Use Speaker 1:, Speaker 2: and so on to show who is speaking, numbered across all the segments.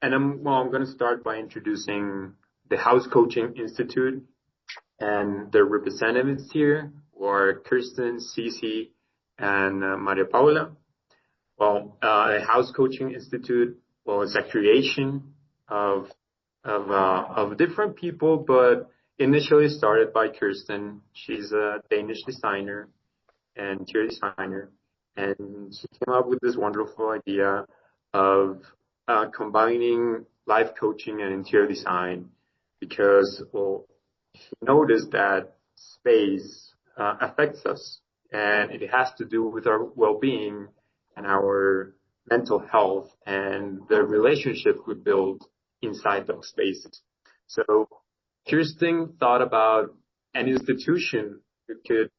Speaker 1: And I'm going to start by introducing the House Coaching Institute and their representatives here, who are Kirsten, Cece, and Maria Paula. Well, the House Coaching Institute, well, it's a creation of different people, but initially started by Kirsten. She's a Danish designer and interior designer, and she came up with this wonderful idea of combining life coaching and interior design because, well, she noticed that space affects us, and it has to do with our well-being and our mental health and the relationship we build inside those spaces. So Kirsten thought about an institution that could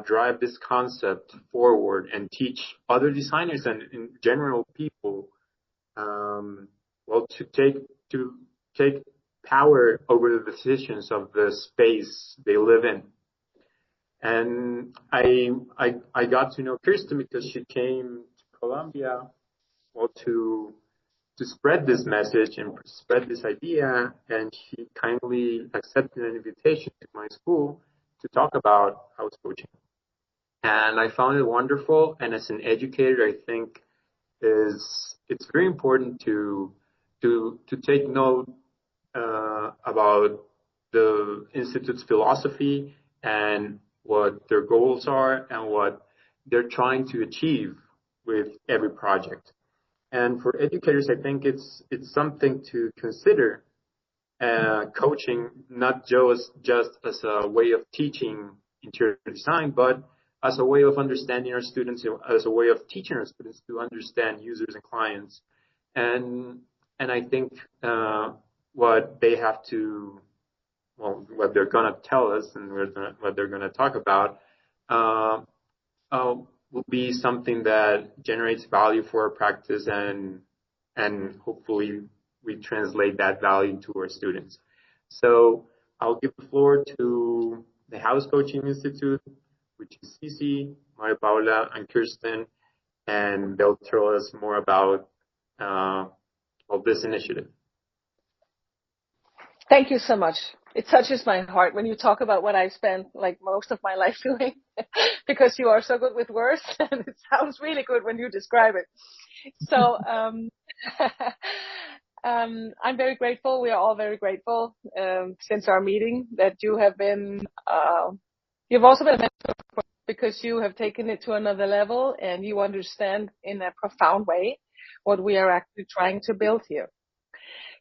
Speaker 1: drive this concept forward and teach other designers and in general people, well, to take power over the decisions of the space they live in. And I got to know Kirsten because she came to Colombia, well, to spread this message and spread this idea, and she kindly accepted an invitation to my school to talk about house coaching. And I found it wonderful. And as an educator, I think it's very important to take note about the Institute's philosophy and what their goals are and what they're trying to achieve with every project. And for educators, I think it's something to consider coaching, not just as a way of teaching interior design, but as a way of understanding our students, as a way of teaching our students to understand users and clients. And I think what they have to, well, what they're going to tell us and what they're going to talk about will be something that generates value for our practice, and hopefully we translate that value to our students. So I'll give the floor to the House Coaching Institute, which is Cece, Maria Paula, and Kirsten, and they'll tell us more about this initiative.
Speaker 2: Thank you so much. It touches my heart when you talk about what I've spent like most of my life doing, because you are so good with words, and it sounds really good when you describe it. So I'm very grateful. We are all very grateful since our meeting that you have been. You've also been a mentor because you have taken it to another level and you understand in a profound way what we are actually trying to build here.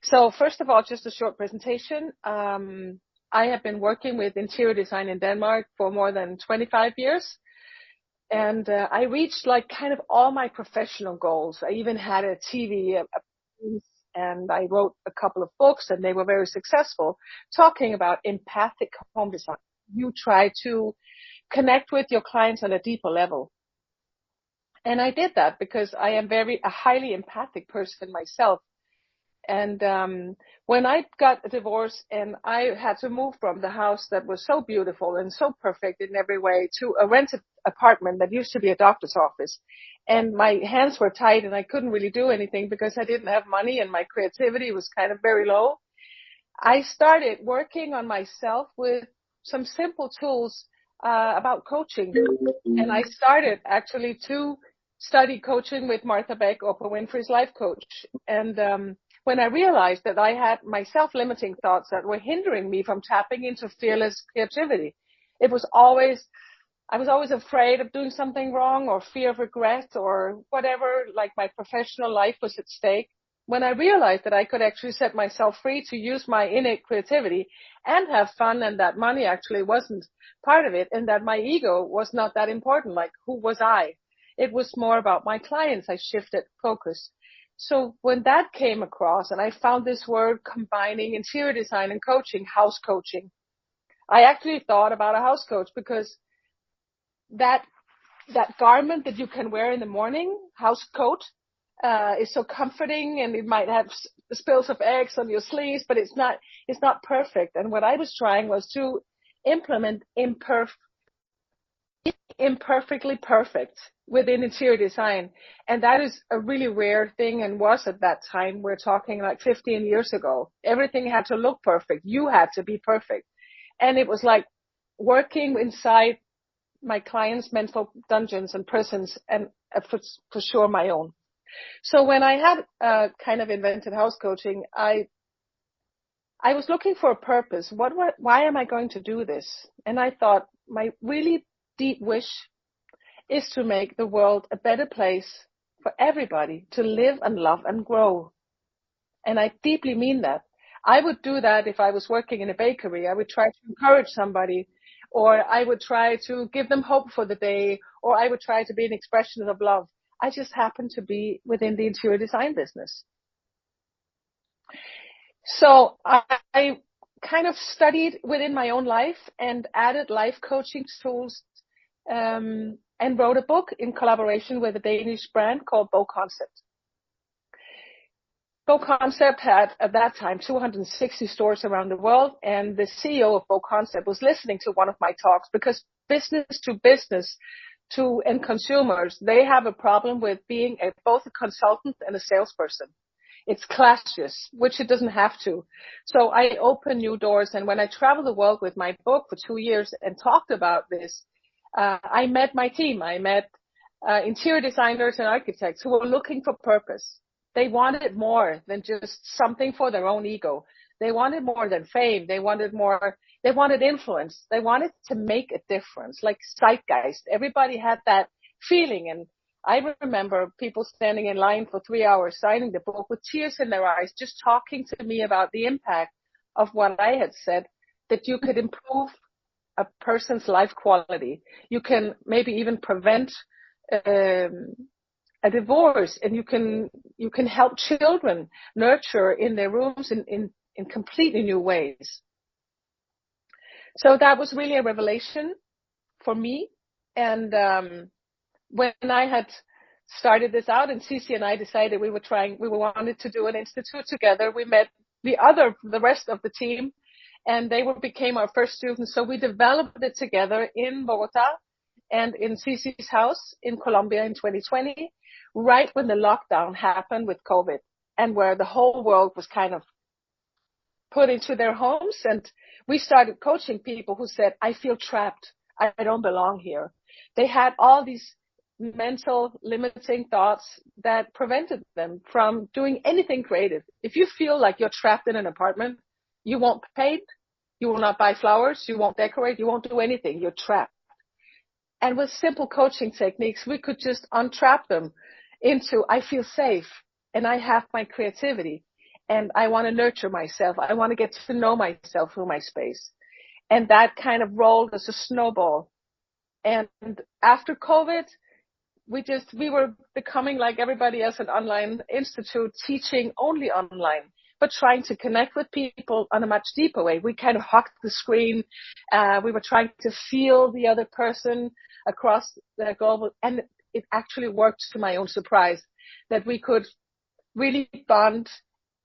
Speaker 2: So first of all, just a short presentation. I have been working with interior design in Denmark for more than 25 years. And I reached like kind of all my professional goals. I even had a TV and I wrote a couple of books, and they were very successful, talking about empathic home design. You try to connect with your clients on a deeper level. And I did that because I am a highly empathic person myself. And when I got a divorce and I had to move from the house that was so beautiful and so perfect in every way to a rented apartment that used to be a doctor's office, and my hands were tied and I couldn't really do anything because I didn't have money and my creativity was kind of very low, I started working on myself with some simple tools about coaching. And I started actually to study coaching with Martha Beck, Oprah Winfrey's life coach. And when I realized that I had my self-limiting thoughts that were hindering me from tapping into fearless creativity, I was always afraid of doing something wrong, or fear of regret, or whatever, like my professional life was at stake. When I realized that I could actually set myself free to use my innate creativity and have fun, and that money actually wasn't part of it, and that my ego was not that important, like who was I? It was more about my clients. I shifted focus. So when that came across and I found this word combining interior design and coaching, house coaching, I actually thought about a house coach, because that garment that you can wear in the morning, house coat, is so comforting, and it might have spills of eggs on your sleeves, but it's not perfect. And what I was trying was to implement imperfectly perfect, within interior design. And that is a really rare thing, and was at that time. We're talking like 15 years ago. Everything had to look perfect. You had to be perfect. And it was like working inside my clients' mental dungeons and prisons, and for sure my own. So when I had kind of invented house coaching, I was looking for a purpose. Why am I going to do this? And I thought my really deep wish is to make the world a better place for everybody to live and love and grow. And I deeply mean that. I would do that if I was working in a bakery. I would try to encourage somebody, or I would try to give them hope for the day, or I would try to be an expression of love. I just happen to be within the interior design business. So I kind of studied within my own life and added life coaching tools, and wrote a book in collaboration with a Danish brand called Bo Concept. Bo Concept had, at that time, 260 stores around the world, and the CEO of Bo Concept was listening to one of my talks, because business to business to end consumers, they have a problem with being both a consultant and a salesperson. It's clashes, which it doesn't have to. So I opened new doors, and when I traveled the world with my book for 2 years and talked about this, I met my team. I met interior designers and architects who were looking for purpose. They wanted more than just something for their own ego. They wanted more than fame. They wanted more. They wanted influence. They wanted to make a difference, like zeitgeist. Everybody had that feeling. And I remember people standing in line for 3 hours signing the book with tears in their eyes, just talking to me about the impact of what I had said, that you could improve a person's life quality. You can maybe even prevent a divorce, and you can help children nurture in their rooms in completely new ways. So that was really a revelation for me. And when I had started this out, and Cici and I decided we wanted to do an institute together, we met the rest of the team, and they became our first students. So we developed it together in Bogota and in Cici's house in Colombia in 2020, right when the lockdown happened with COVID, and where the whole world was kind of put into their homes. And we started coaching people who said, I feel trapped. I don't belong here. They had all these mental limiting thoughts that prevented them from doing anything creative. If you feel like you're trapped in an apartment, you won't paint, you will not buy flowers, you won't decorate, you won't do anything. You're trapped. And with simple coaching techniques, we could just untrap them into, I feel safe and I have my creativity and I want to nurture myself. I want to get to know myself through my space. And that kind of rolled as a snowball. And after COVID, we were becoming like everybody else, an online institute, teaching only online, but trying to connect with people on a much deeper way. We kind of hugged the screen. We were trying to feel the other person across the global, and it actually worked, to my own surprise, that we could really bond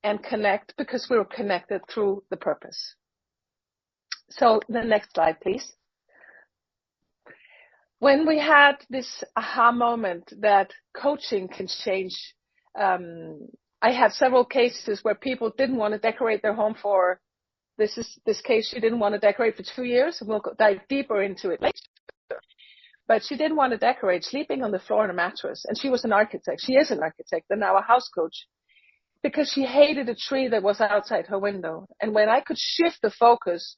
Speaker 2: and connect because we were connected through the purpose. So the next slide, please. When we had this aha moment that coaching can change, I had several cases where people didn't want to decorate their home for, this case, she didn't want to decorate for 2 years, and we'll dive deeper into it later. But she didn't want to decorate, sleeping on the floor on a mattress. And she was an architect. She is an architect and now a house coach, because she hated a tree that was outside her window. And when I could shift the focus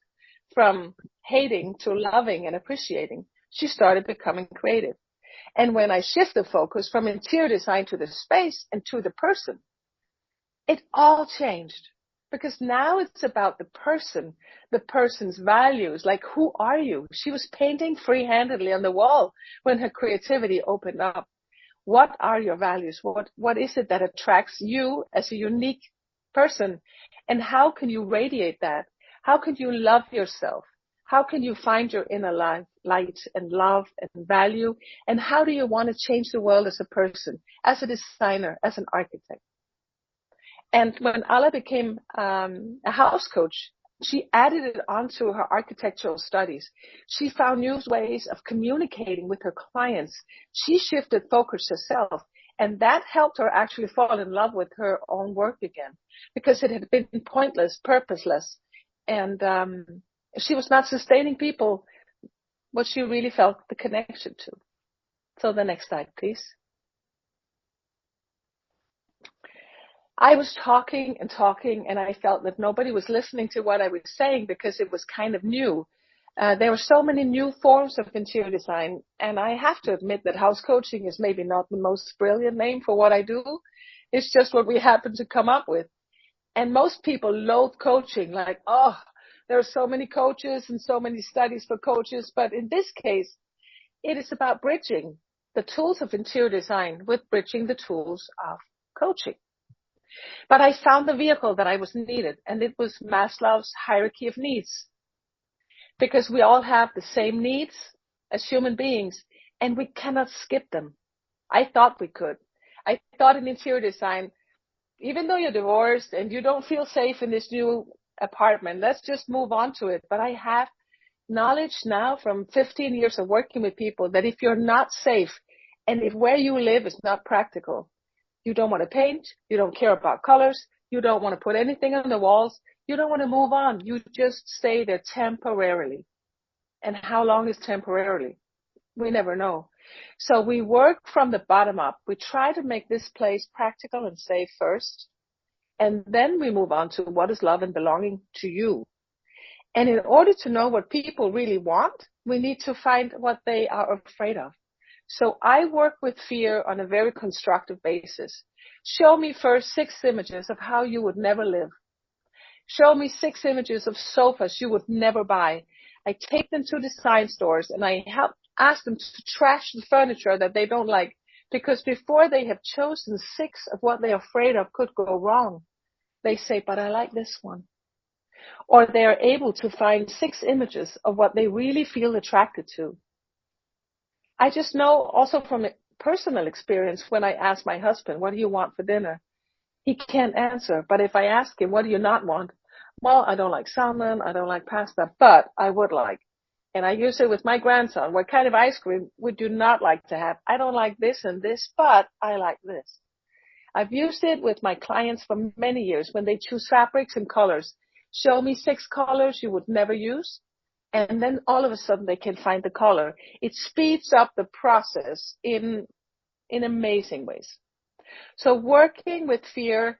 Speaker 2: from hating to loving and appreciating, she started becoming creative. And when I shift the focus from interior design to the space and to the person, it all changed. Because now it's about the person, the person's values, like, who are you? She was painting free-handedly on the wall when her creativity opened up. What are your values? What is it that attracts you as a unique person? And how can you radiate that? How can you love yourself? How can you find your inner light and love and value? And how do you want to change the world as a person, as a designer, as an architect? And when Ala became a house coach, she added it onto her architectural studies. She found new ways of communicating with her clients. She shifted focus herself, and that helped her actually fall in love with her own work again, because it had been pointless, purposeless, and she was not sustaining people what she really felt the connection to. So the next slide, please. I was talking and talking, and I felt that nobody was listening to what I was saying because it was kind of new. There were so many new forms of interior design, and I have to admit that house coaching is maybe not the most brilliant name for what I do. It's just what we happen to come up with. And most people loathe coaching, like, oh, there are so many coaches and so many studies for coaches. But in this case, it is about bridging the tools of interior design with bridging the tools of coaching. But I found the vehicle that I was needed, and it was Maslow's hierarchy of needs. Because we all have the same needs as human beings, and we cannot skip them. I thought we could. I thought in interior design, even though you're divorced and you don't feel safe in this new apartment, let's just move on to it. But I have knowledge now from 15 years of working with people that if you're not safe, and if where you live is not practical, you don't want to paint, you don't care about colors, you don't want to put anything on the walls, you don't want to move on, you just stay there temporarily. And how long is temporarily? We never know. So we work from the bottom up. We try to make this place practical and safe first, and then we move on to what is love and belonging to you. And in order to know what people really want, we need to find what they are afraid of. So I work with fear on a very constructive basis. Show me first 6 images of how you would never live. Show me 6 images of sofas you would never buy. I take them to design stores and I ask them to trash the furniture that they don't like, because before they have chosen 6 of what they're afraid of could go wrong, they say, but I like this one. Or they are able to find 6 images of what they really feel attracted to. I just know also from personal experience, when I ask my husband, what do you want for dinner? He can't answer. But if I ask him, what do you not want? Well, I don't like salmon, I don't like pasta, but I would like. And I use it with my grandson. What kind of ice cream would you not like to have? I don't like this and this, but I like this. I've used it with my clients for many years when they choose fabrics and colors. Show me 6 colors you would never use, and then all of a sudden they can find the color. It speeds up the process in amazing ways. So working with fear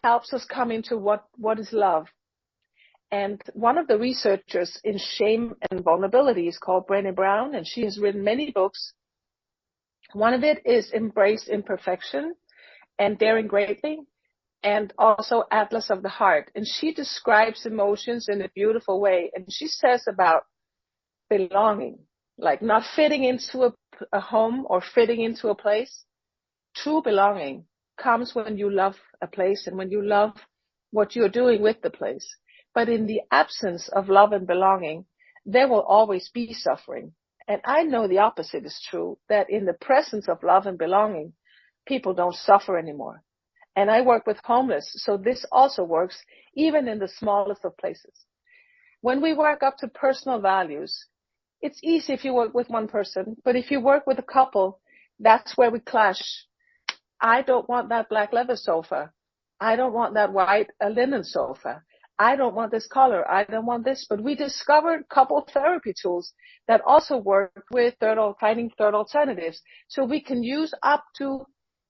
Speaker 2: helps us come into what is love. And one of the researchers in shame and vulnerability is called Brené Brown, and she has written many books. One of it is Embrace Imperfection and Daring Greatly, and also Atlas of the Heart. And she describes emotions in a beautiful way. And she says about belonging, like not fitting into a home or fitting into a place. True belonging comes when you love a place and when you love what you're doing with the place. But in the absence of love and belonging, there will always be suffering. And I know the opposite is true, that in the presence of love and belonging, people don't suffer anymore. And I work with homeless, so this also works even in the smallest of places. When we work up to personal values, it's easy if you work with one person, but if you work with a couple, that's where we clash. I don't want that black leather sofa. I don't want that white linen sofa. I don't want this color. I don't want this. But we discovered couple therapy tools that also work with finding third alternatives. So we can use up to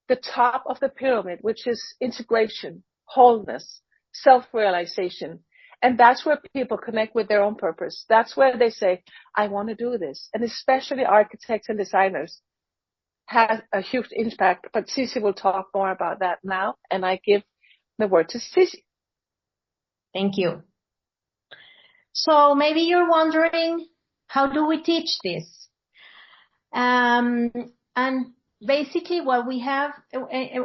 Speaker 2: the top of the pyramid, which is integration, wholeness, self-realization. And that's where people connect with their own purpose. That's where they say, I want to do this. And especially architects and designers has a huge impact. But Cici will talk more about that now. And I give the word to Cici.
Speaker 3: Thank you. So maybe you're wondering, how do we teach this? And basically what we have,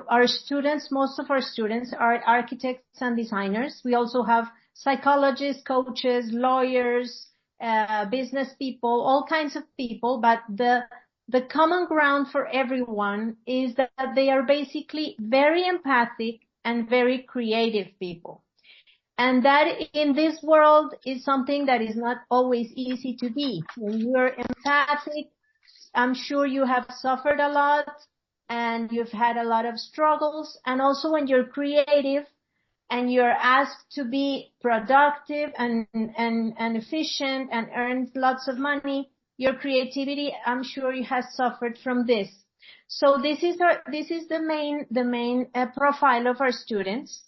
Speaker 3: our students, most of our students are architects and designers. We also have psychologists, coaches, lawyers, business people, all kinds of people. But the common ground for everyone is that they are basically very empathic and very creative people. And that in this world is something that is not always easy to be. When you're empathic, I'm sure you have suffered a lot and you've had a lot of struggles. And also when you're creative and you're asked to be productive and efficient and earn lots of money, your creativity, I'm sure, has suffered from this. So this is the main profile of our students.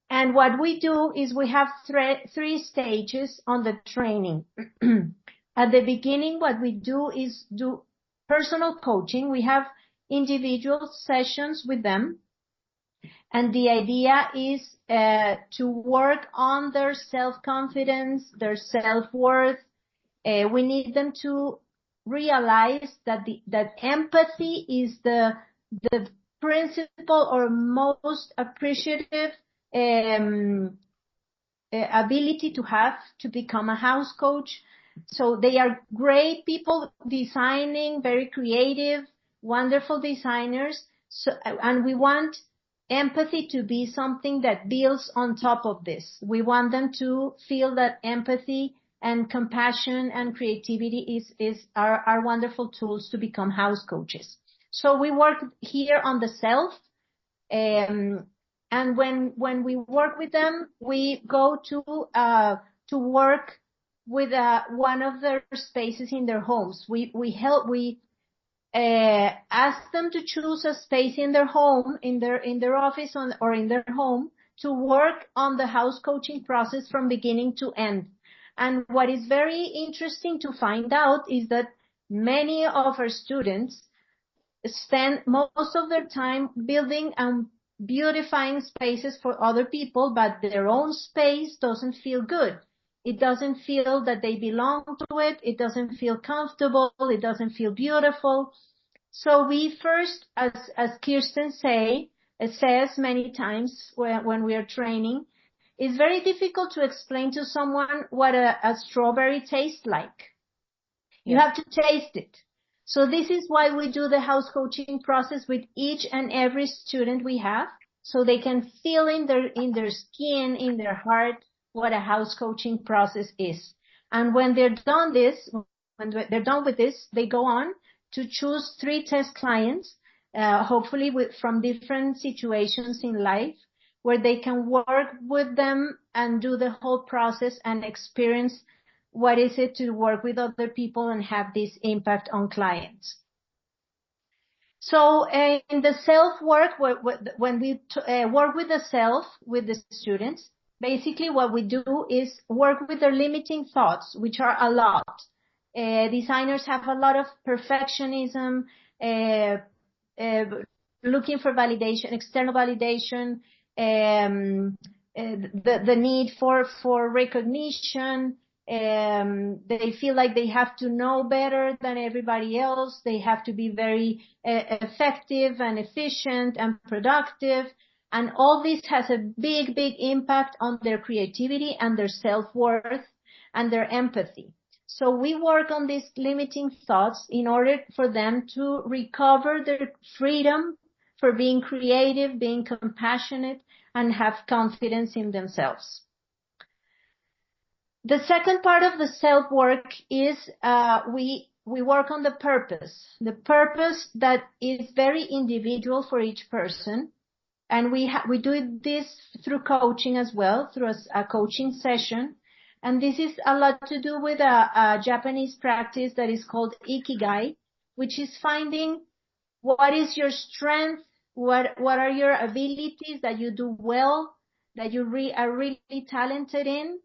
Speaker 3: And what we do is we have three stages on the training. At the beginning, what we do is do personal coaching. We have individual sessions with them. And the idea is to work on their self-confidence, their self-worth. We need them to realize that that empathy is the principal or most appreciative ability to have to become a house coach. So they are great people designing, very creative, wonderful designers. So, and we want empathy to be something that builds on top of this. We want them to feel that empathy and compassion and creativity are wonderful tools to become house coaches. So we work here on the self. And when we work with them, we go to work with one of their spaces in their homes. We ask them to choose a space in their home, in their office or in their home, to work on the house coaching process from beginning to end. And what is very interesting to find out is that many of our students spend most of their time building and beautifying spaces for other people, but their own space doesn't feel good. It doesn't feel that they belong to it. It doesn't feel comfortable. It doesn't feel beautiful. So we first, as Kirsten says many times when we are training, it's very difficult to explain to someone what a strawberry tastes like. You have to taste it. So this is why we do the house coaching process with each and every student we have, so they can feel in their skin, in their heart, what a house coaching process is. And when they're done with this, they go on to choose 3 test clients, hopefully from different situations in life, where they can work with them and do the whole process and experience what is it to work with other people and have this impact on clients. So in the self-work, when we work with the self, with the students, basically what we do is work with their limiting thoughts, which are a lot. Designers have a lot of perfectionism, looking for validation, external validation, the need for recognition. They feel like they have to know better than everybody else. They have to be very effective and efficient and productive. And all this has a big impact on their creativity and their self-worth and their empathy. So we work on these limiting thoughts in order for them to recover their freedom for being creative, being compassionate, and have confidence in themselves. The second part of the self-work is we work on the purpose that is very individual for each person. And we do this through coaching as well, through a coaching session. And this is a lot to do with a Japanese practice that is called Ikigai, which is finding what is your strength, what are your abilities that you do well, that you are really talented in,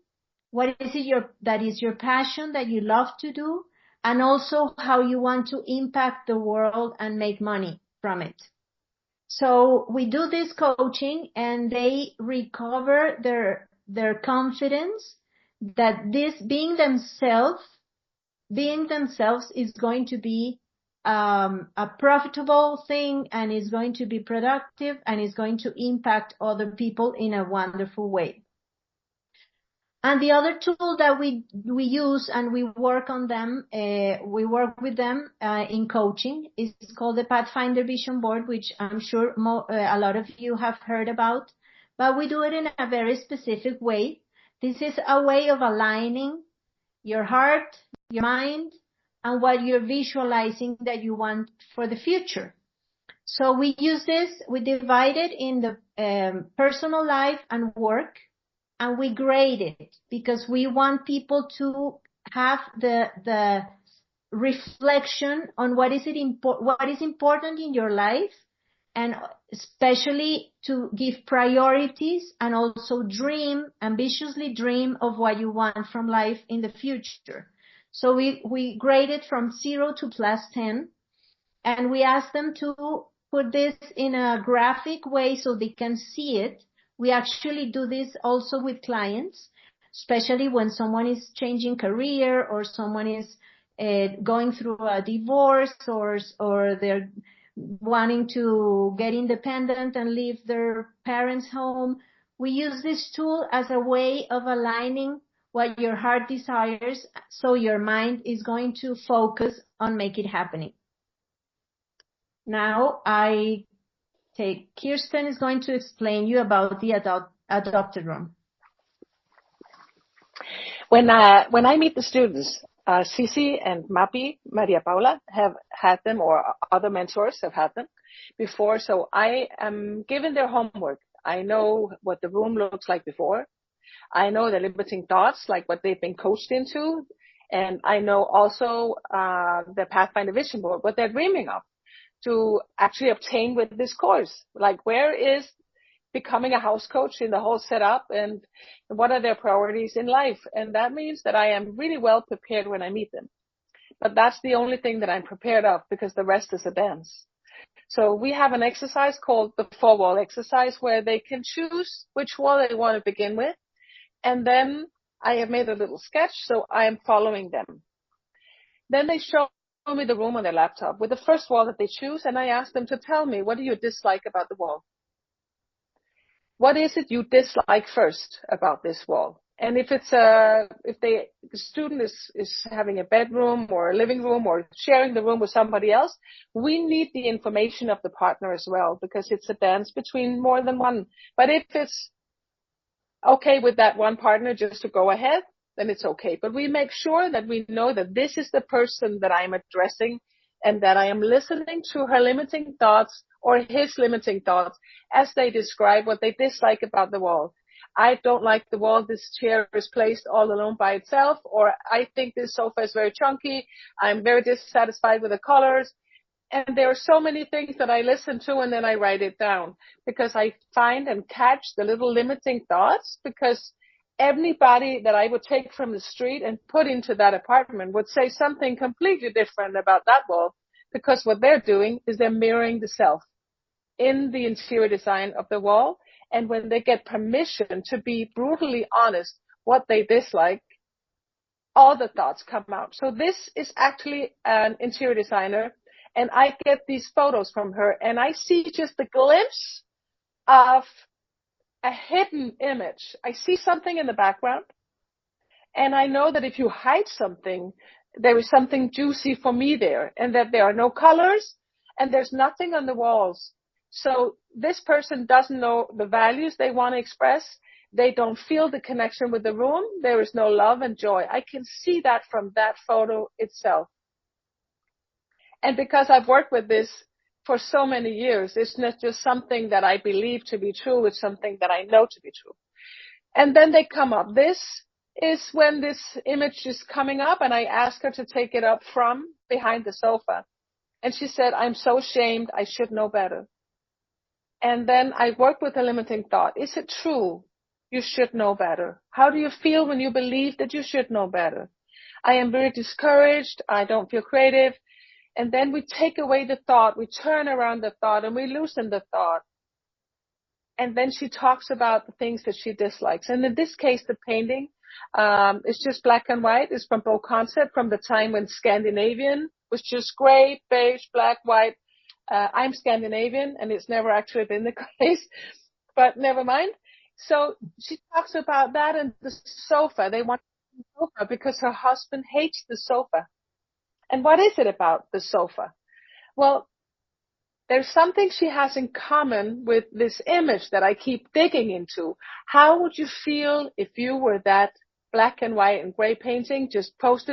Speaker 3: what is it that is your passion that you love to do, and also how you want to impact the world and make money from it. So we do this coaching and they recover their confidence that this being themselves is going to be a profitable thing and is going to be productive and is going to impact other people in a wonderful way. And the other tool that we use and we work with them in coaching is called the Pathfinder Vision Board, which I'm sure a lot of you have heard about. but we do it in a very specific way. This is a way of aligning your heart, your mind, and what you're visualizing that you want for the future. So we use this, we divide it in the personal life and work, and we grade it because we want people to have the reflection on what is important in your life, and especially to give priorities and also ambitiously dream of what you want from life in the future. So we grade it from 0 to +10, and we ask them to put this in a graphic way so they can see it. We actually do this also with clients, especially when someone is changing career or someone is going through a divorce or they're wanting to get independent and leave their parents' home. We use this tool as a way of aligning what your heart desires, so your mind is going to focus on make it happening. Now Kirsten is going to explain you about the adopted room.
Speaker 2: When I meet the students, Cici and Mapi, Maria Paula, have had them, or other mentors have had them before. So I am given their homework. I know what the room looks like before. I know the limiting thoughts, like what they've been coached into. And I know also the Pathfinder Vision Board, what they're dreaming of to actually obtain with this course. Like, where is becoming a house coach in the whole setup, and what are their priorities in life? And that means that I am really well prepared when I meet them. But that's the only thing that I'm prepared of, because the rest is a dance. So we have an exercise called the 4-wall exercise, where they can choose which wall they want to begin with. And then I have made a little sketch, so I am following them. Then they show me the room on their laptop with the first wall that they choose, and I ask them to tell me, what do you dislike about the wall? What is it you dislike first about this wall? And if the student is having a bedroom or a living room or sharing the room with somebody else, we need the information of the partner as well, because it's a dance between more than one. But if it's okay with that one partner just to go ahead, then it's okay. But we make sure that we know that this is the person that I'm addressing, and that I am listening to her limiting thoughts or his limiting thoughts as they describe what they dislike about the wall. I don't like the wall. This chair is placed all alone by itself, or I think this sofa is very chunky. I'm very dissatisfied with the colors. And there are so many things that I listen to, and then I write it down, because I find and catch the little limiting thoughts, because anybody that I would take from the street and put into that apartment would say something completely different about that wall, because what they're doing is they're mirroring the self in the interior design of the wall. And when they get permission to be brutally honest what they dislike, all the thoughts come out. So this is actually an interior designer, and I get these photos from her, and I see just a glimpse of a hidden image. I see something in the background, and I know that if you hide something, there is something juicy for me there, and that there are no colors and there's nothing on the walls. So this person doesn't know the values they want to express. They don't feel the connection with the room. There is no love and joy. I can see that from that photo itself. And because I've worked with this for so many years, it's not just something that I believe to be true, it's something that I know to be true. And then they come up. This is when this image is coming up, and I ask her to take it up from behind the sofa. And she said, I'm so ashamed, I should know better. And then I work with a limiting thought. Is it true you should know better? How do you feel when you believe that you should know better? I am very discouraged, I don't feel creative. And then we take away the thought, we turn around the thought, and we loosen the thought. And then she talks about the things that she dislikes. And in this case, the painting is just black and white. It's from Bo Concept, from the time when Scandinavian was just gray, beige, black, white. I'm Scandinavian, and it's never actually been the case, but never mind. So she talks about that and the sofa. They want the sofa because her husband hates the sofa. And what is it about the sofa? Well, there's something she has in common with this image that I keep digging into. How would you feel if you were that black and white and gray painting just put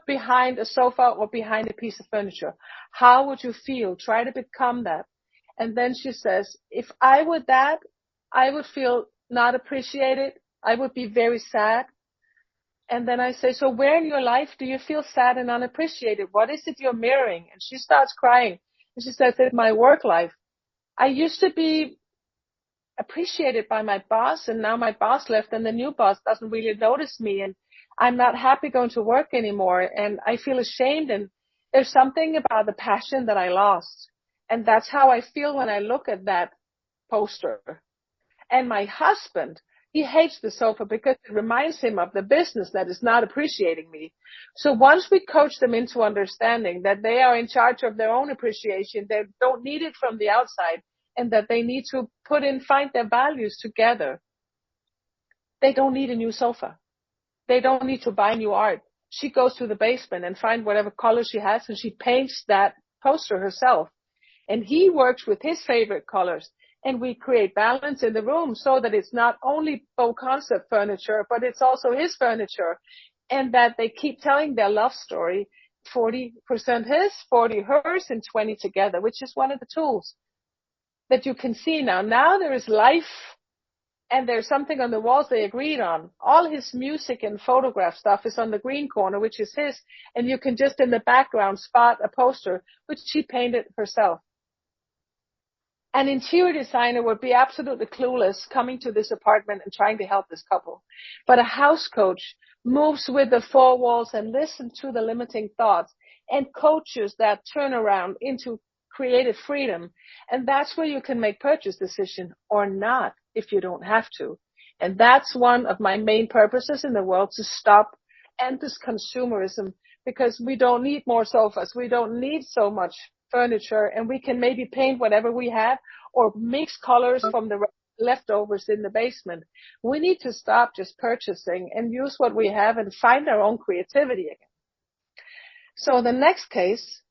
Speaker 2: behind a sofa or behind a piece of furniture? How would you feel? Try to become that. And then she says, if I were that, I would feel not appreciated. I would be very sad. And then I say, so where in your life do you feel sad and unappreciated? What is it you're mirroring? And she starts crying. And she says, in my work life, I used to be appreciated by my boss, and now my boss left and the new boss doesn't really notice me, and I'm not happy going to work anymore, and I feel ashamed, and there's something about the passion that I lost. And that's how I feel when I look at that poster. And my husband, he hates the sofa because it reminds him of the business that is not appreciating me. So once we coach them into understanding that they are in charge of their own appreciation, they don't need it from the outside, and that they need to find their values together, they don't need a new sofa. They don't need to buy new art. She goes to the basement and finds whatever color she has, and she paints that poster herself. And he works with his favorite colors. And we create balance in the room so that it's not only Beau Concept furniture, but it's also his furniture. And that they keep telling their love story, 40% his, 40 hers, and 20 together, which is one of the tools that you can see now. Now there is life, and there's something on the walls they agreed on. All his music and photograph stuff is on the green corner, which is his, and you can just in the background spot a poster, which she painted herself. An interior designer would be absolutely clueless coming to this apartment and trying to help this couple. But a house coach moves with the four walls and listens to the limiting thoughts and coaches that turnaround into creative freedom. And that's where you can make purchase decision or not if you don't have to. And that's one of my main purposes in the world, to stop endless consumerism, because we don't need more sofas. We don't need so much furniture, and we can maybe paint whatever we have or mix colors from the leftovers in the basement. We need to stop just purchasing and use what we have and find our own creativity again. So the next case,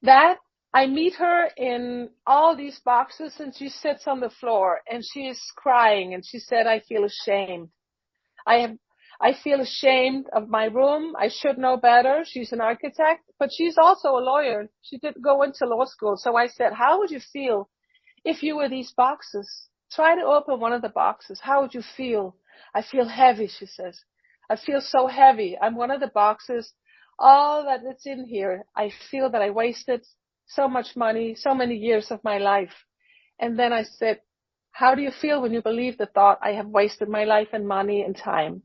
Speaker 2: that I meet her in all these boxes, and she sits on the floor and she is crying, and she said, I feel ashamed. I feel ashamed of my room. I should know better. She's an architect, but she's also a lawyer. She did go into law school. So I said, how would you feel if you were these boxes? Try to open one of the boxes. How would you feel? I feel heavy, she says. I feel so heavy. I'm one of the boxes. All that is in here, I feel that I wasted so much money, so many years of my life. And then I said, how do you feel when you believe the thought, I have wasted my life and money and time?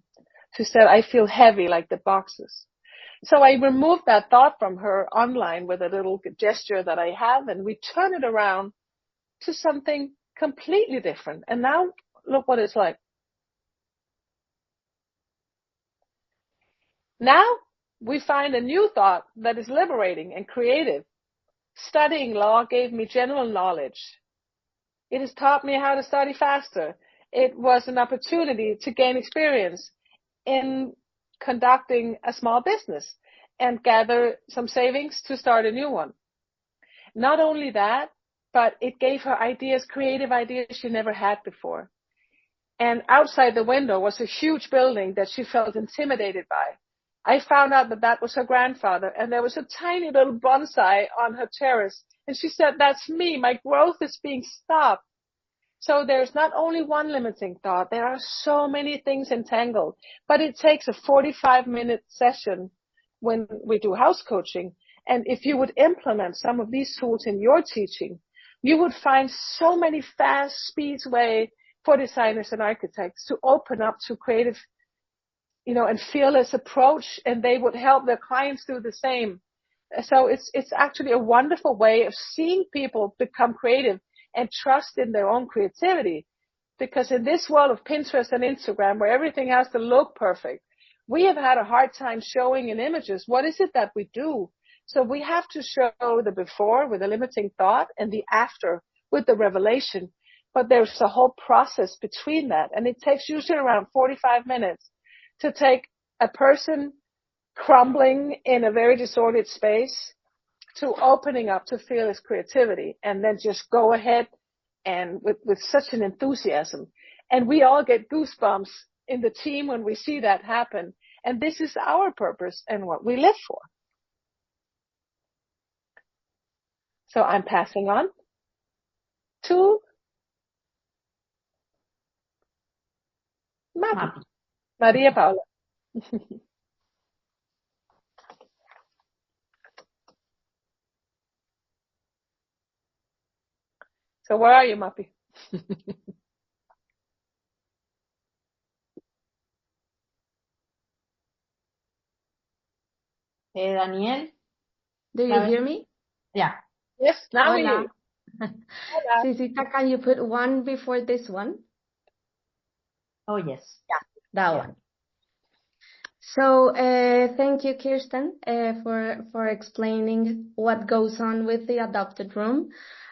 Speaker 2: She said, I feel heavy like the boxes. So I removed that thought from her online with a little gesture that I have, and we turn it around to something completely different. And now look what it's like. Now we find a new thought that is liberating and creative. Studying law gave me general knowledge. It has taught me how to study faster. It was an opportunity to gain experience in conducting a small business and gather some savings to start a new one. Not only that, but it gave her ideas, creative ideas she never had before. And outside the window was a huge building that she felt intimidated by. I found out that that was her grandfather, and there was a tiny little bonsai on her terrace. And she said, that's me. My growth is being stopped. So there's not only one limiting thought. There are so many things entangled, but it takes a 45-minute session when we do house coaching. And if you would implement some of these tools in your teaching, you would find so many fast speeds way for designers and architects to open up to creative, and fearless approach, and they would help their clients do the same. So it's actually a wonderful way of seeing people become creative and trust in their own creativity. Because in this world of Pinterest and Instagram, where everything has to look perfect, we have had a hard time showing in images what is it that we do. So we have to show the before with the limiting thought and the after with the revelation. But there's a whole process between that. And it takes usually around 45 minutes to take a person crumbling in a very disordered space to opening up to fearless creativity, and then just go ahead and with such an enthusiasm. And we all get goosebumps in the team when we see that happen. And this is our purpose and what we live for. So I'm passing on to Maria Paula. So where are you, Mappy?
Speaker 3: Hey, Daniel.
Speaker 4: Do you hear me?
Speaker 3: Yeah.
Speaker 2: Yes, now
Speaker 4: Hola.
Speaker 2: we hear you. Hola.
Speaker 4: Cecita, can you put one before this one?
Speaker 3: Oh, yes.
Speaker 4: That one. So thank you, Kirsten, for explaining what goes on with the adopted room.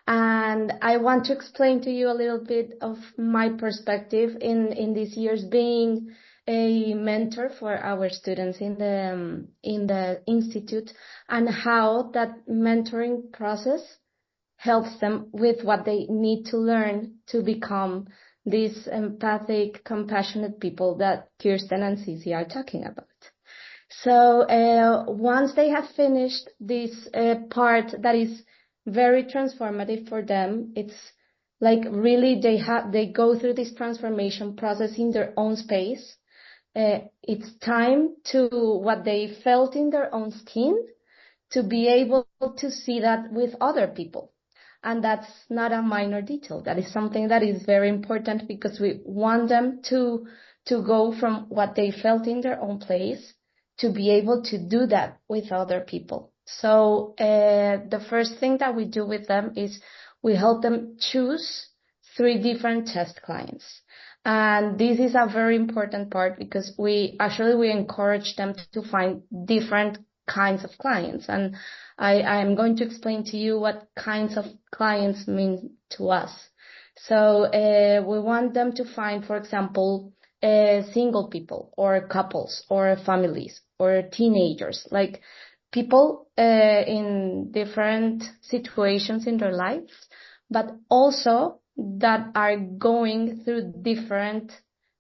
Speaker 4: And I want to explain to you a little bit of my perspective in these years being a mentor for our students in the institute, and how that mentoring process helps them with what they need to learn to become these empathic, compassionate people that Kirsten and Cici are talking about. So once they have finished this part that is very transformative for them, it's like really they go through this transformation process in their own space. It's time to what they felt in their own skin, to be able to see that with other people. And that's not a minor detail. That is something that is very important, because we want them to go from what they felt in their own place to be able to do that with other people. So the first thing that we do with them is we help them choose 3 different test clients. And this is a very important part, because we encourage them to find different kinds of clients. And I'm going to explain to you what kinds of clients mean to us. So we want them to find, for example, single people or couples or families or teenagers, like people in different situations in their lives, but also that are going through different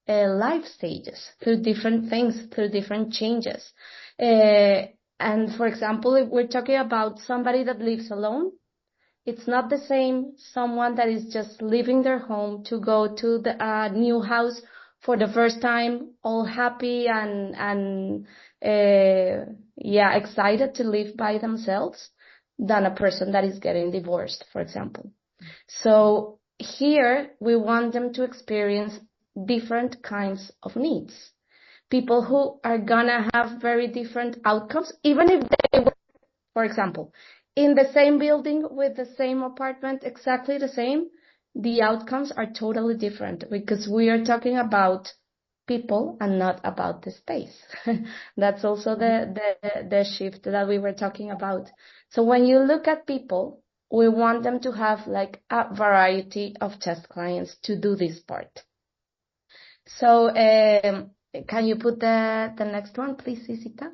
Speaker 4: life stages, through different things, through different changes. And for example, if we're talking about somebody that lives alone, it's not the same someone that is just leaving their home to go to the new house for the first time, all happy and excited to live by themselves, than a person that is getting divorced, for example. So here we want them to experience different kinds of needs. People who are gonna have very different outcomes, even if they were, for example, in the same building with the same apartment, exactly the same, the outcomes are totally different, because we are talking about people and not about the space. That's also the shift that we were talking about. So when you look at people, we want them to have like a variety of test clients to do this part. So can you put the next one, please, Isita?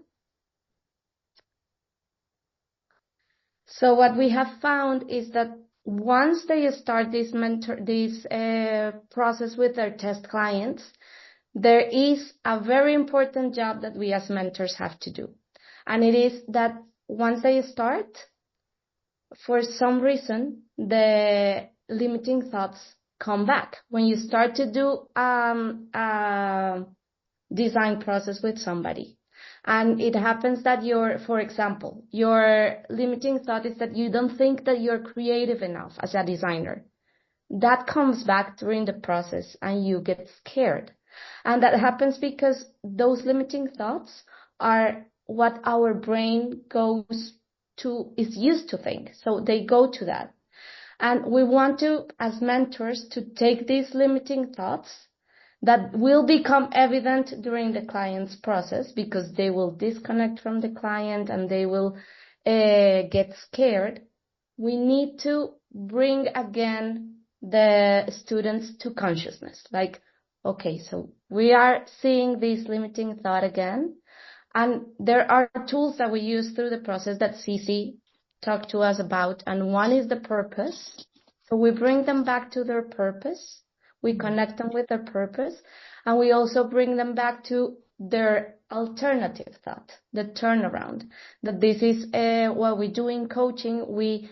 Speaker 4: So what we have found is that once they start this process with their test clients, there is a very important job that we as mentors have to do. And it is that once they start, for some reason, the limiting thoughts come back. When you start to do a design process with somebody, and it happens that for example, your limiting thought is that you don't think that you're creative enough as a designer. That comes back during the process and you get scared. And that happens because those limiting thoughts are what our brain is used to think. So they go to that. And we want to, as mentors, to take these limiting thoughts that will become evident during the client's process, because they will disconnect from the client and they will get scared. We need to bring again the students to consciousness. Like, okay, so we are seeing this limiting thought again. And there are tools that we use through the process that Cici talk to us about, and one is the purpose. So we bring them back to their purpose. We connect them with their purpose, and we also bring them back to their alternative thought, the turnaround. That this is what we do in coaching. We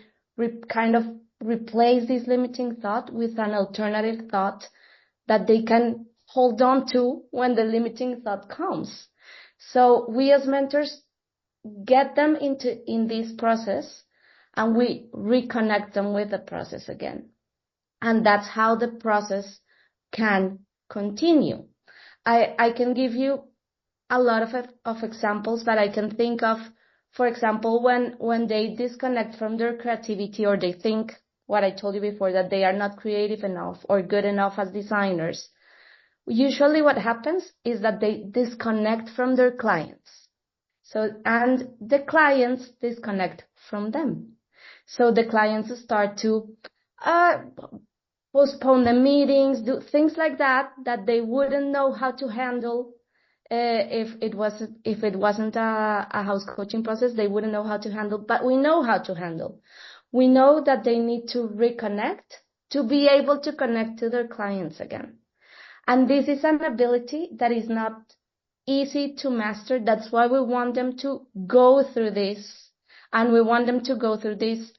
Speaker 4: kind of replace this limiting thought with an alternative thought that they can hold on to when the limiting thought comes. So we as mentors get them in this process, and we reconnect them with the process again. And that's how the process can continue. I can give you a lot of examples, but I can think of, for example, when they disconnect from their creativity, or they think what I told you before, that they are not creative enough or good enough as designers. Usually what happens is that they disconnect from their clients. So, and the clients disconnect from them. So the clients start to postpone the meetings, do things like that they wouldn't know how to handle if it wasn't a house coaching process. They wouldn't know how to handle, but we know how to handle. We know that they need to reconnect to be able to connect to their clients again. And this is an ability that is not easy to master. That's why we want them to go through this, and we want them to go through this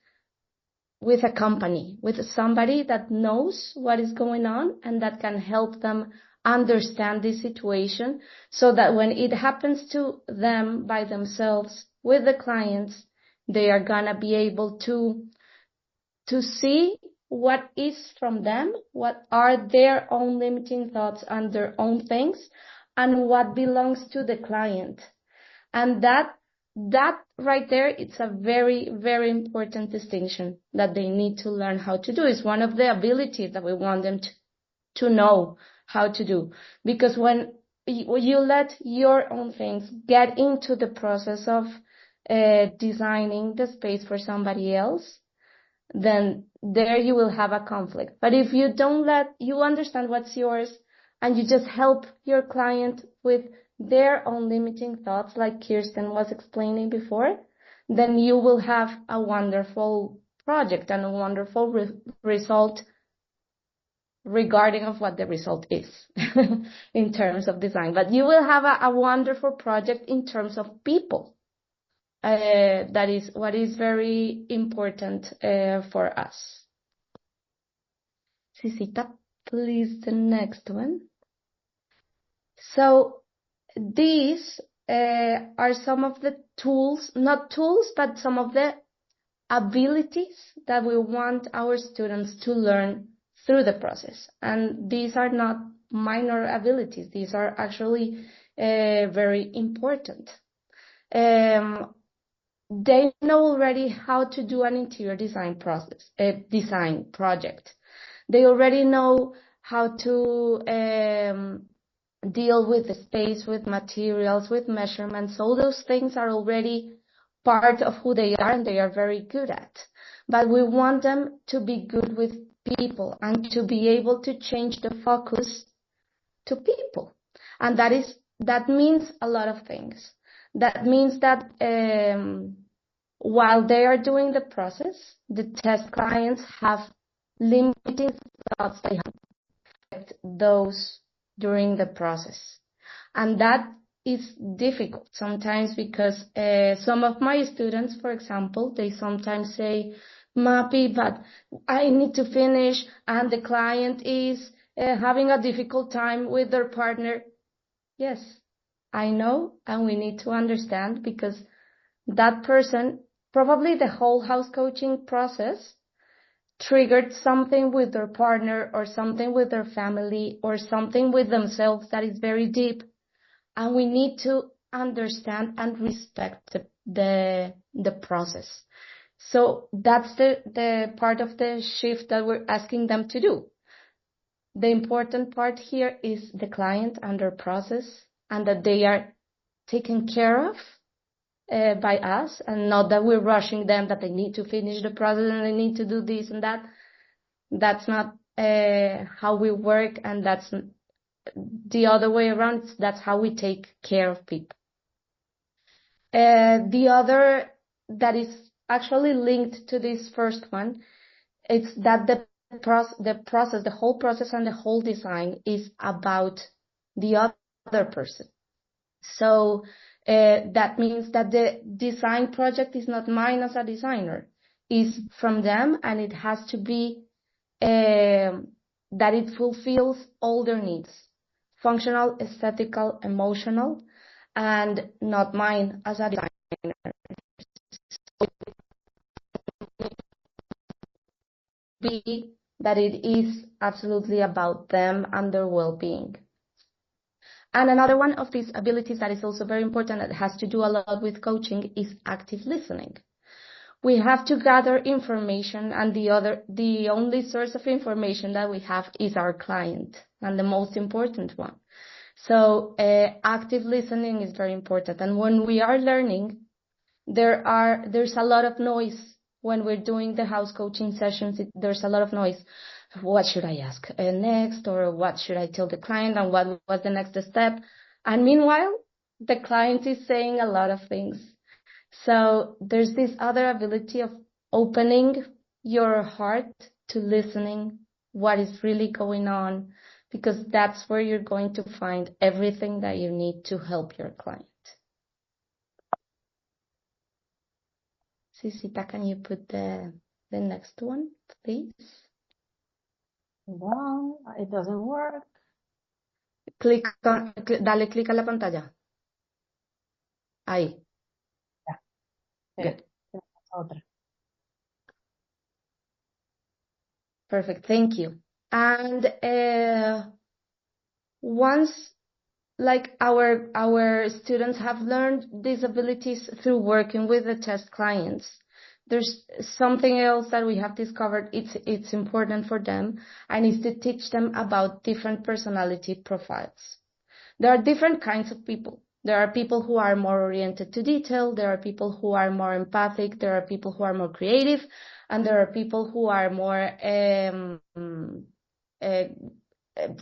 Speaker 4: with a company, with somebody that knows what is going on and that can help them understand this situation, so that when it happens to them by themselves with the clients, they are gonna be able to see what is from them, what are their own limiting thoughts and their own things, and what belongs to the client. And that right there, it's a very, very important distinction that they need to learn how to do. It's one of the abilities that we want them to know how to do. Because when you let your own things get into the process of designing the space for somebody else, then there you will have a conflict. But if you don't you understand what's yours, and you just help your client with their own limiting thoughts, like Kirsten was explaining before, then you will have a wonderful project and a wonderful result, regarding of what the result is in terms of design. But you will have a wonderful project in terms of people. That is what is very important for us. Cecita, please, the next one. So these are some of the tools, not tools, but some of the abilities that we want our students to learn through the process. And these are not minor abilities. These are actually very important. They know already how to do an interior design process, a design project. They already know how to deal with the space, with materials, with measurements. All those things are already part of who they are, and they are very good at. But we want them to be good with people and to be able to change the focus to people. And that means a lot of things. That means that while they are doing the process, the test clients have limiting thoughts. They have those during the process. And that is difficult sometimes, because some of my students, for example, they sometimes say, Mappy, but I need to finish, and the client is having a difficult time with their partner. Yes, I know, and we need to understand, because that person, probably the whole house coaching process, triggered something with their partner, or something with their family, or something with themselves that is very deep. And we need to understand and respect the process. So that's the part of the shift that we're asking them to do. The important part here is the client and their process, and that they are taken care of by us, and not that we're rushing them, that they need to finish the process and they need to do this and that. That's not how we work, and that's the other way around. That's how we take care of people. The other that is actually linked to this first one. It's that the whole process and the whole design is about the other person. So that means that the design project is not mine as a designer, it's from them, and it has to be that it fulfills all their needs, functional, aesthetical, emotional, and not mine as a designer. Be that it is absolutely about them and their well-being. And another one of these abilities that is also very important that has to do a lot with coaching is active listening. We have to gather information, and the only source of information that we have is our client, and the most important one. So active listening is very important. And when we are learning, there's a lot of noise. When we're doing the house coaching sessions, there's a lot of noise. What should I ask next? Or what should I tell the client? And what was the next step? And meanwhile, the client is saying a lot of things. So there's this other ability of opening your heart to listening what is really going on, because that's where you're going to find everything that you need to help your client. Sisita, can you put the next one, please?
Speaker 3: No, it doesn't work.
Speaker 4: Dale clic a la pantalla. Ahí. Good.
Speaker 3: Otra.
Speaker 4: Perfect. Thank you. And once like our students have learned these abilities through working with the test clients, there's something else that we have discovered it's important for them, and is to teach them about different personality profiles. There are different kinds of people. There are people who are more oriented to detail. There are people who are more empathic. There are people who are more creative. And there are people who are more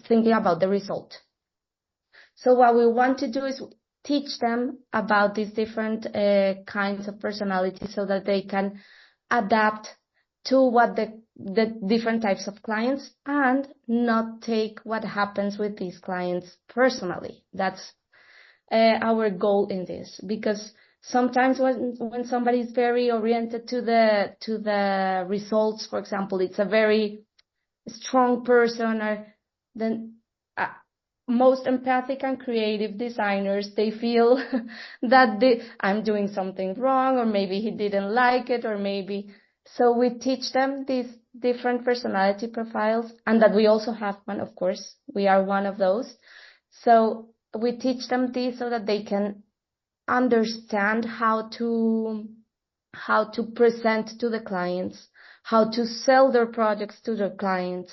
Speaker 4: thinking about the result. So what we want to do is teach them about these different kinds of personalities so that they can adapt to what the different types of clients, and not take what happens with these clients personally. That's our goal in this, because sometimes when somebody is very oriented to the results, for example, it's a very strong person, or then most empathic and creative designers, they feel that I'm doing something wrong, or maybe he didn't like it, or maybe. So we teach them these different personality profiles, and that we also have one, of course. We are one of those. So we teach them this so that they can understand how to present to the clients, how to sell their projects to their clients.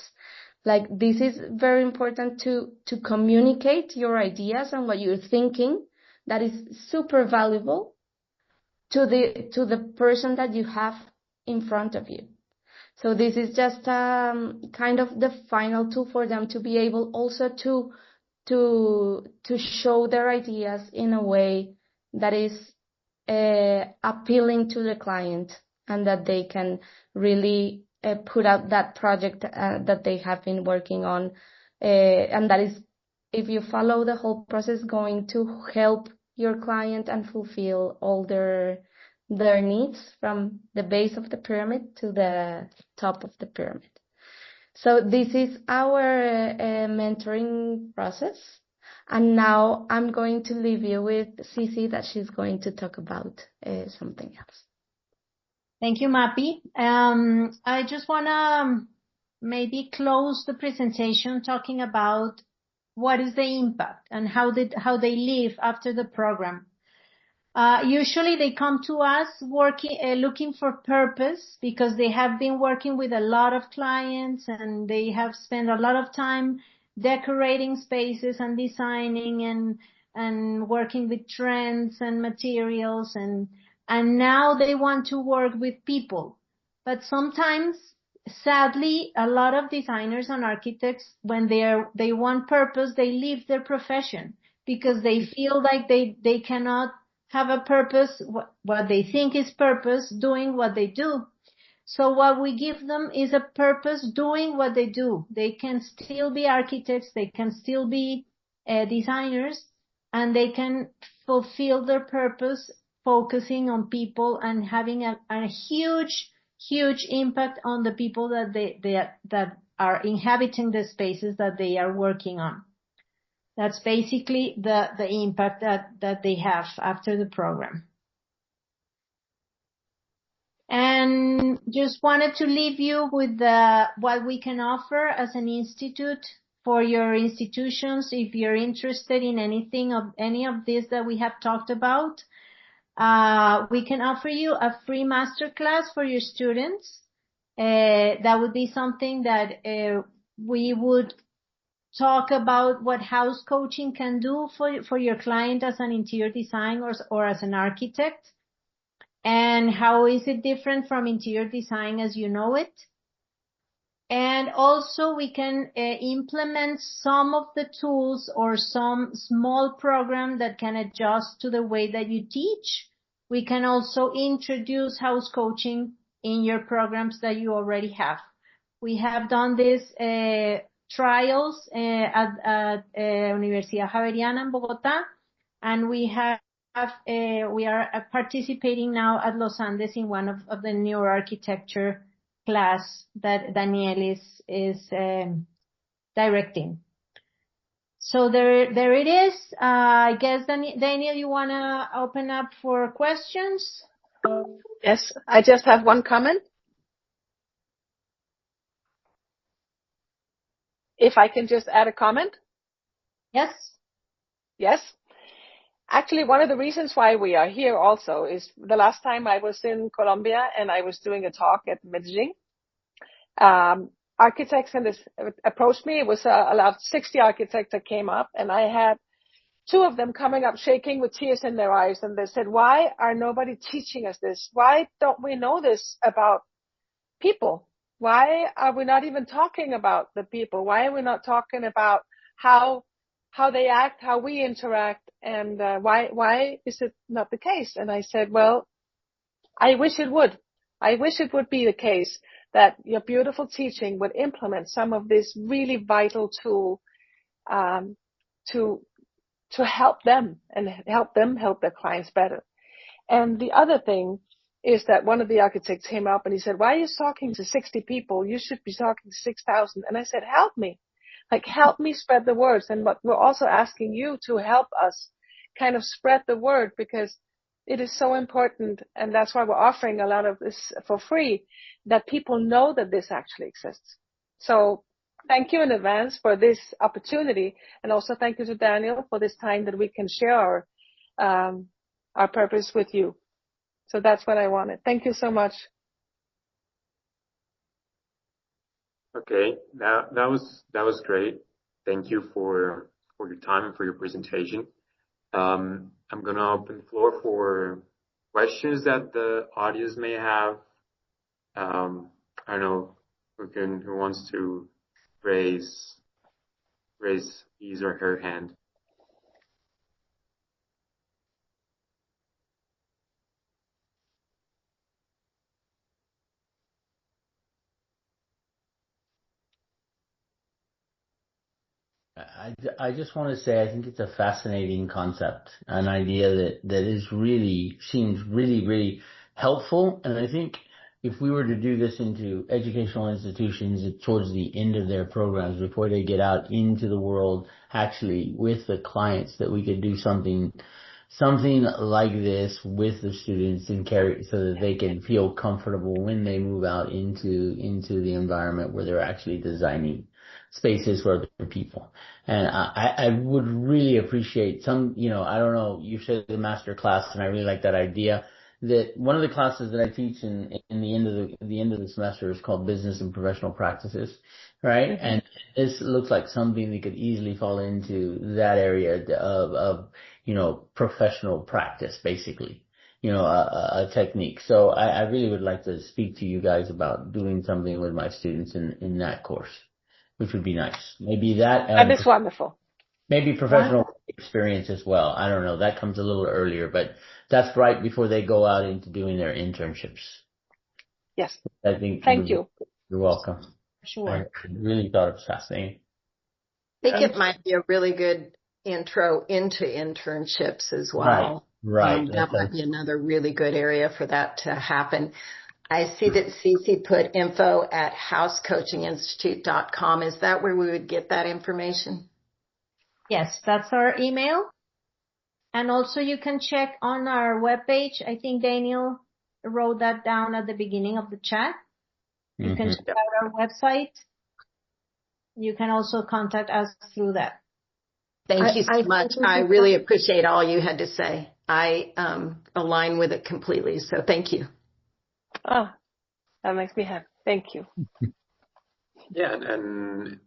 Speaker 4: Like, this is very important to communicate your ideas and what you're thinking. That is super valuable to the person that you have in front of you. So this is just kind of the final tool for them to be able also to show their ideas in a way that is appealing to the client, and that they can really put out that project that they have been working on, and that is, if you follow the whole process, going to help your client and fulfill all their needs from the base of the pyramid to the top of the pyramid. So this is our mentoring process. And now I'm going to leave you with Cici, that she's going to talk about something else.
Speaker 3: Thank you, Mappy. I just want to maybe close the presentation talking about what is the impact and how they live after the program. Usually they come to us looking for purpose, because they have been working with a lot of clients and they have spent a lot of time decorating spaces and designing and working with trends and materials, and now they want to work with people. But sometimes, sadly, a lot of designers and architects, when they want purpose, they leave their profession because they feel like they cannot have a purpose, what they think is purpose, doing what they do. So what we give them is a purpose doing what they do. They can still be architects, they can still be designers, and they can fulfill their purpose focusing on people and having a huge impact on the people that are inhabiting the spaces that they are working on. That's basically the impact that they have after the program. And just wanted to leave you with what we can offer as an institute for your institutions. If you're interested in any of this that we have talked about, we can offer you a free masterclass for your students. That would be something that we would talk about what house coaching can do for your client as an interior designer or as an architect. And how is it different from interior design as you know it? And also we can implement some of the tools or some small program that can adjust to the way that you teach. We can also introduce house coaching in your programs that you already have. We have done this trials at Universidad Javeriana in Bogotá, and we are participating now at Los Andes in one of the neuroarchitecture class that Daniel is directing. So there it is. I guess Daniel, you wanna open up for questions?
Speaker 2: Yes, I just have one comment. If I can just add a comment?
Speaker 3: Yes.
Speaker 2: Yes. Actually, one of the reasons why we are here also is the last time I was in Colombia and I was doing a talk at Medellin. Architects approached me. It was about 60 architects that came up, and I had 2 of them coming up shaking with tears in their eyes, and they said, "Why are nobody teaching us this? Why don't we know this about people? Why are we not even talking about the people? Why are we not talking about how they act, how we interact, and why is it not the case?" And I said, well, I wish it would. I wish it would be the case that your beautiful teaching would implement some of this really vital tool to help them and help them help their clients better. And the other thing is that one of the architects came up and he said, "Why are you talking to 60 people? You should be talking to 6,000. And I said, help me. Like, help me spread the words. And what we're also asking you to help us kind of spread the word, because it is so important. And that's why we're offering a lot of this for free, that people know that this actually exists. So thank you in advance for this opportunity. And also thank you to Daniel for this time that we can share our purpose with you. So that's what I wanted. Thank you so much.
Speaker 1: Okay, that was great. Thank you for your time and for your presentation. I'm gonna open the floor for questions that the audience may have. I don't know who wants to raise his or her hand.
Speaker 5: I just want to say I think it's a fascinating concept, an idea that is really seems really helpful. And I think if we were to do this into educational institutions towards the end of their programs, before they get out into the world, actually with the clients, that we could do something like this with the students and carry so that they can feel comfortable when they move out into the environment where they're actually designing spaces for other people. And I would really appreciate some, I don't know, you said the master class, and I really like that idea. That one of the classes that I teach in the end of the semester is called Business and Professional Practices, right? Mm-hmm. And this looks like something that could easily fall into that area of professional practice, basically, a technique. So I really would like to speak to you guys about doing something with my students in that course, which would be nice. Maybe that.
Speaker 2: That is wonderful.
Speaker 5: Maybe professional experience as well. I don't know. That comes a little earlier, but that's right before they go out into doing their internships.
Speaker 2: Yes.
Speaker 5: I think
Speaker 2: Thank you.
Speaker 5: You're welcome.
Speaker 3: Sure.
Speaker 5: I really thought it was fascinating.
Speaker 6: I think it might be a really good intro into internships as well.
Speaker 5: Right.
Speaker 6: That might be another really good area for that to happen. I see that Cece put info at housecoachinginstitute.com. Is that where we would get that information?
Speaker 3: Yes, that's our email. And also you can check on our webpage. I think Daniel wrote that down at the beginning of the chat. You can check out our website. You can also contact us through that.
Speaker 6: Thank you so much. I really appreciate all you had to say. I align with it completely. So thank you.
Speaker 2: Oh, that makes me happy. Thank you.
Speaker 1: Yeah, and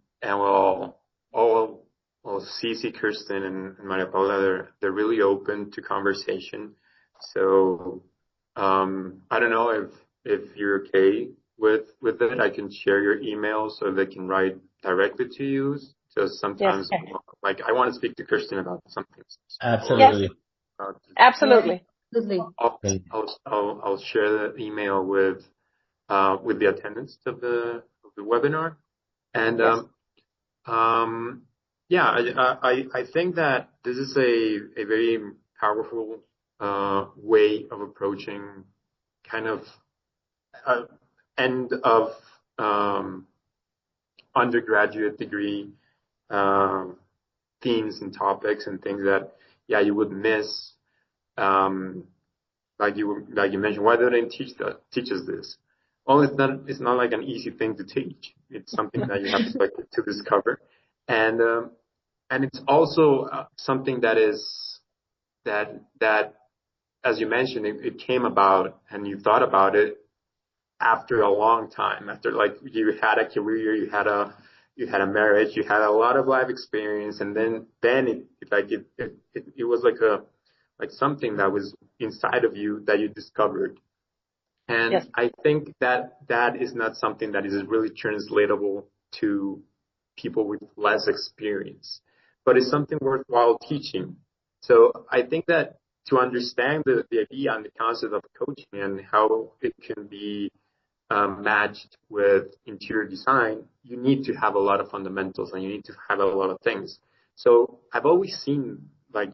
Speaker 1: Cece, Kirsten, and Maria Paula, they're really open to conversation. So I don't know if you're okay with it. I can share your email so they can write directly to you. So sometimes, like, I want to speak to Kirsten about something.
Speaker 5: Absolutely.
Speaker 2: Absolutely.
Speaker 1: I'll share the email with the attendance of the webinar, and I think that this is a very powerful way of approaching kind of end of undergraduate degree themes and topics and things that you would miss. Like you mentioned, why don't they teach us this? Well, it's not like an easy thing to teach. It's something that you have to discover, and it's also something that is that as you mentioned, it came about and you thought about it after a long time, after like you had a career, you had a marriage, you had a lot of life experience, and then it was like something that was inside of you that you discovered. And I think that is not something that is really translatable to people with less experience, but it's something worthwhile teaching. So I think that to understand the idea and the concept of coaching and how it can be matched with interior design, you need to have a lot of fundamentals and you need to have a lot of things. So I've always seen like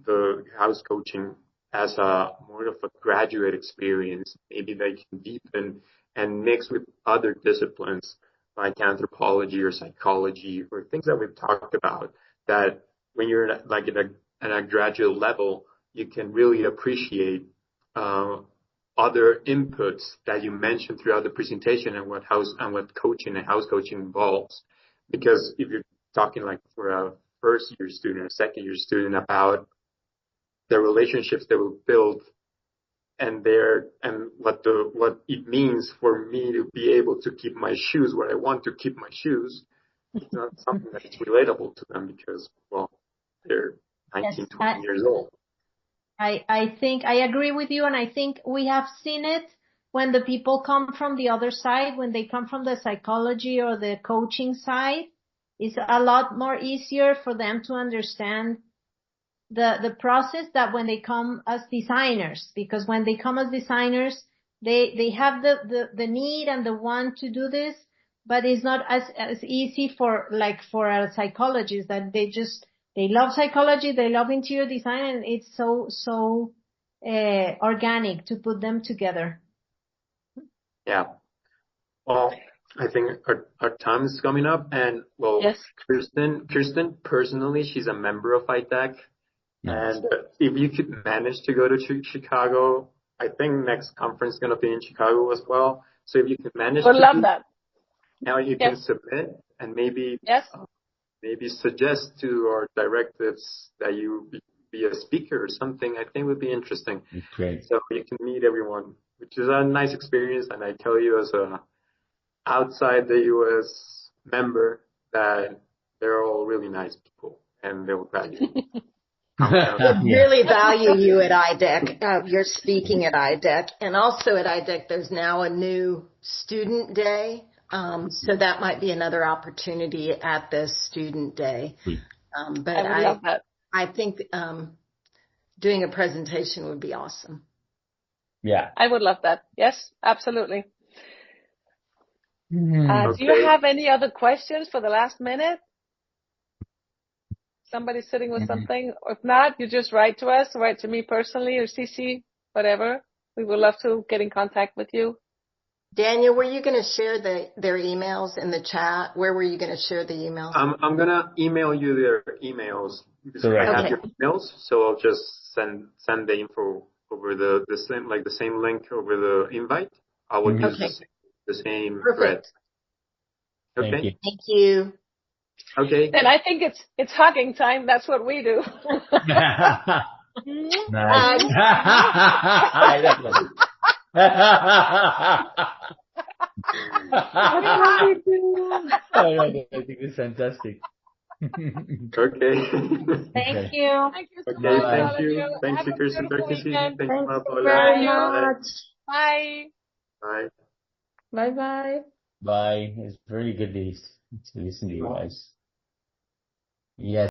Speaker 1: the house coaching as more of a graduate experience. Maybe they can deepen and mix with other disciplines like anthropology or psychology or things that we've talked about, that when you're at a graduate level, you can really appreciate other inputs that you mentioned throughout the presentation and what coaching and house coaching involves. Because if you're talking like for a first year student or second year student about the relationships that were built and what it means for me to be able to keep my shoes where I want to keep my shoes, it's not something that's relatable to them because, well, they're 19, 20 years old.
Speaker 3: I think I agree with you, and I think we have seen it when the people come from the other side, when they come from the psychology or the coaching side. It's a lot more easier for them to understand the process that when they come as designers, because when they come as designers, they have the need and the want to do this, but it's not as easy for a psychologist that they love psychology, they love interior design, and it's so organic to put them together.
Speaker 1: Yeah. Well, I think our time is coming up, and Kirsten personally, she's a member of ITEC. Nice. And if you could manage to go to Chicago, I think next conference is going to be in Chicago as well. So if you could manage
Speaker 2: love that.
Speaker 1: Now you can submit and maybe suggest to our directives that you be a speaker or something. I think would be interesting.
Speaker 5: Great.
Speaker 1: So you can meet everyone, which is a nice experience. And I tell you as a outside the U.S. member that they're all really nice people and they will value you.
Speaker 6: We really value you at IDEC. You're speaking at IDEC, and also at IDEC there's now a new student day, so that might be another opportunity at this student day. But
Speaker 2: I would love that.
Speaker 6: I think doing a presentation would be awesome.
Speaker 5: Yeah.
Speaker 2: I would love that. Yes, absolutely.
Speaker 5: Mm.
Speaker 2: Do you have any other questions for the last minute? Somebody sitting with something? Or if not, you just write to us, write to me personally or CC, whatever. We would love to get in contact with you.
Speaker 6: Daniel, were you going to share their emails in the chat? Where were you going to share the emails?
Speaker 1: I'm going to email you their emails because
Speaker 5: Correct.
Speaker 1: I have your emails. So I'll just send the info over the same link over the invite. I will use the same thread. Okay.
Speaker 5: Thank you.
Speaker 6: Thank you.
Speaker 1: Okay.
Speaker 2: And I think it's hugging time. That's what we do.
Speaker 5: Nice. I think it's fantastic.
Speaker 1: Okay.
Speaker 3: Thank you.
Speaker 2: Thank you so
Speaker 1: Okay,
Speaker 2: much,
Speaker 1: thank
Speaker 2: all of
Speaker 1: you.
Speaker 2: you.
Speaker 1: Thank
Speaker 2: Have
Speaker 1: you,
Speaker 2: a
Speaker 1: Kirsten.
Speaker 2: beautiful
Speaker 1: Thank you, Cici.
Speaker 2: weekend.
Speaker 1: Thank you,
Speaker 4: Thank you
Speaker 1: Paula.
Speaker 4: very
Speaker 2: Bye.
Speaker 4: much.
Speaker 2: Bye.
Speaker 1: Bye.
Speaker 4: Bye bye.
Speaker 5: Bye. It's very good to listen to you guys. Yes.